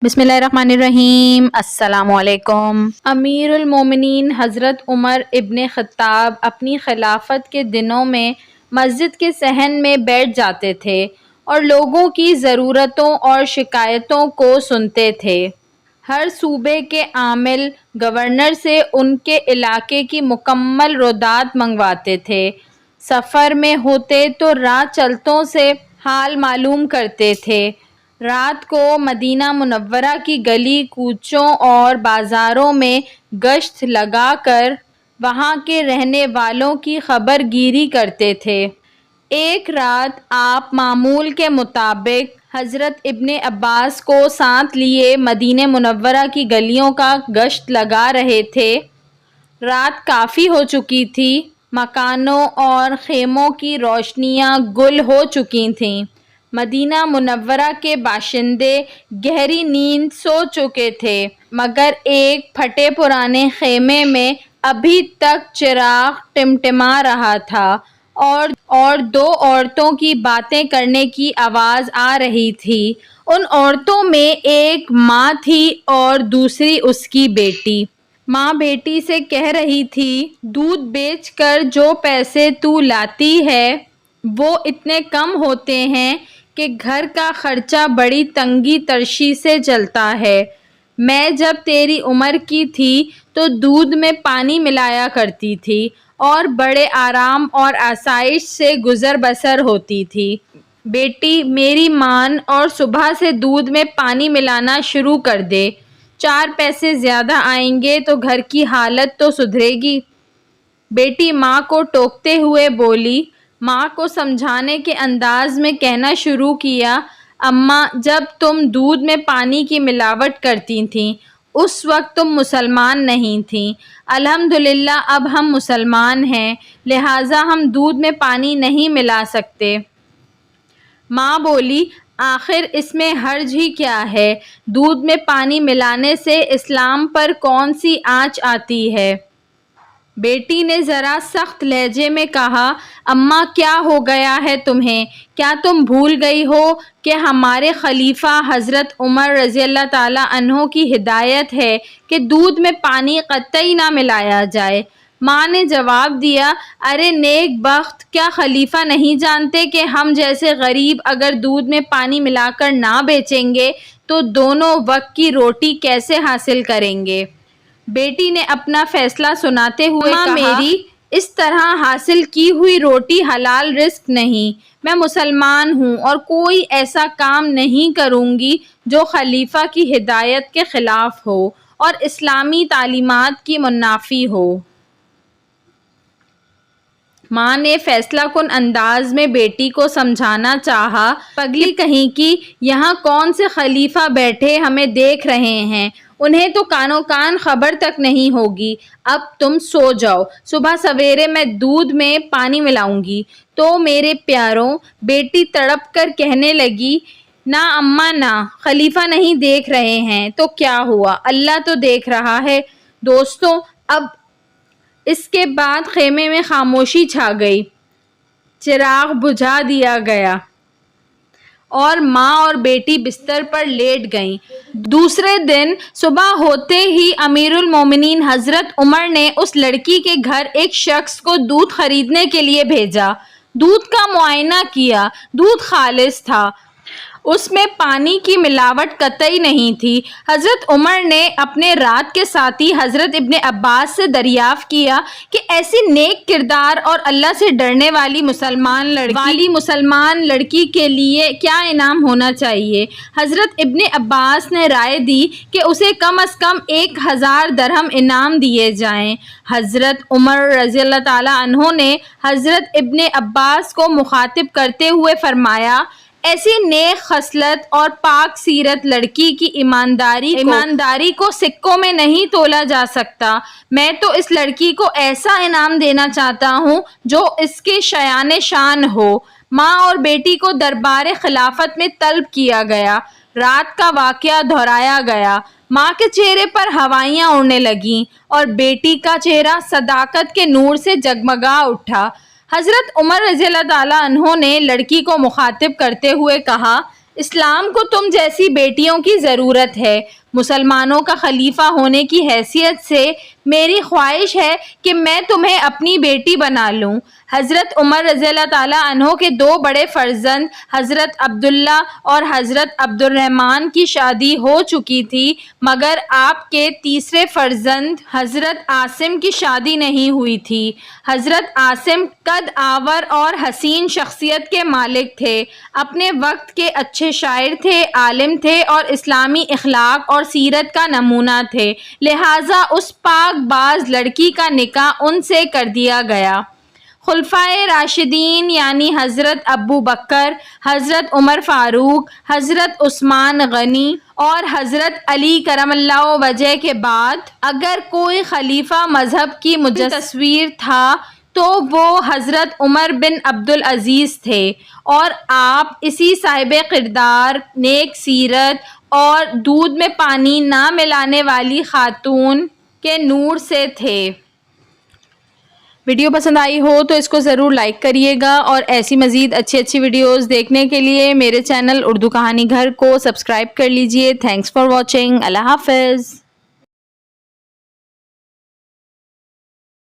بسم اللہ الرحمن الرحیم۔ السلام علیکم۔ امیر المومنین حضرت عمر ابن خطاب اپنی خلافت کے دنوں میں مسجد کے صحن میں بیٹھ جاتے تھے اور لوگوں کی ضرورتوں اور شکایتوں کو سنتے تھے۔ ہر صوبے کے عامل گورنر سے ان کے علاقے کی مکمل رودات منگواتے تھے۔ سفر میں ہوتے تو راہ چلتوں سے حال معلوم کرتے تھے۔ رات کو مدینہ منورہ کی گلی کوچوں اور بازاروں میں گشت لگا کر وہاں کے رہنے والوں کی خبر گیری کرتے تھے۔ ایک رات آپ معمول کے مطابق حضرت ابن عباس کو ساتھ لیے مدینہ منورہ کی گلیوں کا گشت لگا رہے تھے۔ رات کافی ہو چکی تھی، مکانوں اور خیموں کی روشنیاں گل ہو چکی تھیں۔ مدینہ منورہ کے باشندے گہری نیند سو چکے تھے، مگر ایک پھٹے پرانے خیمے میں ابھی تک چراغ ٹمٹما رہا تھا اور دو عورتوں کی باتیں کرنے کی آواز آ رہی تھی۔ ان عورتوں میں ایک ماں تھی اور دوسری اس کی بیٹی۔ ماں بیٹی سے کہہ رہی تھی، دودھ بیچ کر جو پیسے تو لاتی ہے وہ اتنے کم ہوتے ہیں کہ گھر کا خرچہ بڑی تنگی ترشی سے چلتا ہے۔ میں جب تیری عمر کی تھی تو دودھ میں پانی ملایا کرتی تھی اور بڑے آرام اور آسائش سے گزر بسر ہوتی تھی۔ بیٹی میری مان اور صبح سے دودھ میں پانی ملانا شروع کر دے، 4 پیسے زیادہ آئیں گے تو گھر کی حالت تو سدھرے گی۔ بیٹی ماں کو ٹوکتے ہوئے بولی۔ ماں کو سمجھانے کے انداز میں کہنا شروع کیا، اماں جب تم دودھ میں پانی کی ملاوٹ کرتی تھیں اس وقت تم مسلمان نہیں تھیں۔ الحمدللہ اب ہم مسلمان ہیں، لہٰذا ہم دودھ میں پانی نہیں ملا سکتے۔ ماں بولی، آخر اس میں حرج ہی کیا ہے؟ دودھ میں پانی ملانے سے اسلام پر کون سی آنچ آتی ہے؟ بیٹی نے ذرا سخت لہجے میں کہا، اماں کیا ہو گیا ہے تمہیں؟ کیا تم بھول گئی ہو کہ ہمارے خلیفہ حضرت عمر رضی اللہ تعالیٰ عنہ کی ہدایت ہے کہ دودھ میں پانی قطعی نہ ملایا جائے؟ ماں نے جواب دیا، ارے نیک بخت، کیا خلیفہ نہیں جانتے کہ ہم جیسے غریب اگر دودھ میں پانی ملا کر نہ بیچیں گے تو دونوں وقت کی روٹی کیسے حاصل کریں گے؟ بیٹی نے اپنا فیصلہ سناتے ہوئے کہا، میری اس طرح حاصل کی ہوئی روٹی حلال رزق نہیں۔ میں مسلمان ہوں اور کوئی ایسا کام نہیں کروں گی جو خلیفہ کی ہدایت کے خلاف ہو اور اسلامی تعلیمات کی منافی ہو۔ ماں نے فیصلہ کن انداز میں بیٹی کو سمجھانا چاہا، پگلی کہیں کی، یہاں کون سے خلیفہ بیٹھے ہمیں دیکھ رہے ہیں، انہیں تو کانوں کان خبر تک نہیں ہوگی۔ اب تم سو جاؤ، صبح سویرے میں دودھ میں پانی ملاؤں گی۔ تو میرے پیاروں، بیٹی تڑپ کر کہنے لگی، نہ اماں نہ، خلیفہ نہیں دیکھ رہے ہیں تو کیا ہوا، اللہ تو دیکھ رہا ہے۔ دوستوں، اب اس کے بعد خیمے میں خاموشی چھا گئی، چراغ بجھا دیا گیا اور ماں اور بیٹی بستر پر لیٹ گئیں۔ دوسرے دن صبح ہوتے ہی امیر المومنین حضرت عمر نے اس لڑکی کے گھر ایک شخص کو دودھ خریدنے کے لیے بھیجا۔ دودھ کا معائنہ کیا، دودھ خالص تھا، اس میں پانی کی ملاوٹ قطعی نہیں تھی۔ حضرت عمر نے اپنے رات کے ساتھی حضرت ابن عباس سے دریافت کیا کہ ایسی نیک کردار اور اللہ سے ڈرنے والی مسلمان لڑکی کے لیے کیا انعام ہونا چاہیے؟ حضرت ابن عباس نے رائے دی کہ اسے کم از کم 1000 درہم انعام دیے جائیں۔ حضرت عمر رضی اللہ تعالیٰ عنہ نے حضرت ابن عباس کو مخاطب کرتے ہوئے فرمایا، ایسی نیک خصلت اور پاک سیرت لڑکی کی ایمانداری کو سکوں میں نہیں تولا جا سکتا۔ میں تو اس لڑکی کو ایسا انعام دینا چاہتا ہوں جو اس کے شایان شان ہو۔ ماں اور بیٹی کو دربار خلافت میں طلب کیا گیا۔ رات کا واقعہ دہرایا گیا۔ ماں کے چہرے پر ہوائیاں اڑنے لگیں اور بیٹی کا چہرہ صداقت کے نور سے جگمگا اٹھا۔ حضرت عمر رضی اللہ تعالیٰ عنہ نے لڑکی کو مخاطب کرتے ہوئے کہا، اسلام کو تم جیسی بیٹیوں کی ضرورت ہے۔ مسلمانوں کا خلیفہ ہونے کی حیثیت سے میری خواہش ہے کہ میں تمہیں اپنی بیٹی بنا لوں۔ حضرت عمر رضی اللہ تعالیٰ عنہ کے دو بڑے فرزند حضرت عبداللہ اور حضرت عبد الرحمن کی شادی ہو چکی تھی، مگر آپ کے تیسرے فرزند حضرت عاصم کی شادی نہیں ہوئی تھی۔ حضرت عاصم قد آور اور حسین شخصیت کے مالک تھے، اپنے وقت کے اچھے شاعر تھے، عالم تھے اور اسلامی اخلاق اور سیرت کا نمونہ تھے، لہٰذا اس پاک باز لڑکی کا نکاح ان سے کر دیا گیا۔ خلفائے راشدین یعنی حضرت ابو بکر، حضرت عمر فاروق، حضرت عثمان غنی اور حضرت علی کرم اللہ وجہ کے بعد اگر کوئی خلیفہ مذہب کی مجسم تصویر تھا تو وہ حضرت عمر بن عبدالعزیز تھے، اور آپ اسی صاحب کردار، نیک سیرت اور دودھ میں پانی نہ ملانے والی خاتون کے نور سے تھے۔ ویڈیو پسند آئی ہو تو اس کو ضرور لائک کریے گا، اور ایسی مزید اچھی ویڈیوز دیکھنے کے لیے میرے چینل اردو کہانی گھر کو سبسکرائب کر لیجئے۔ Thanks for watching. اللہ حافظ۔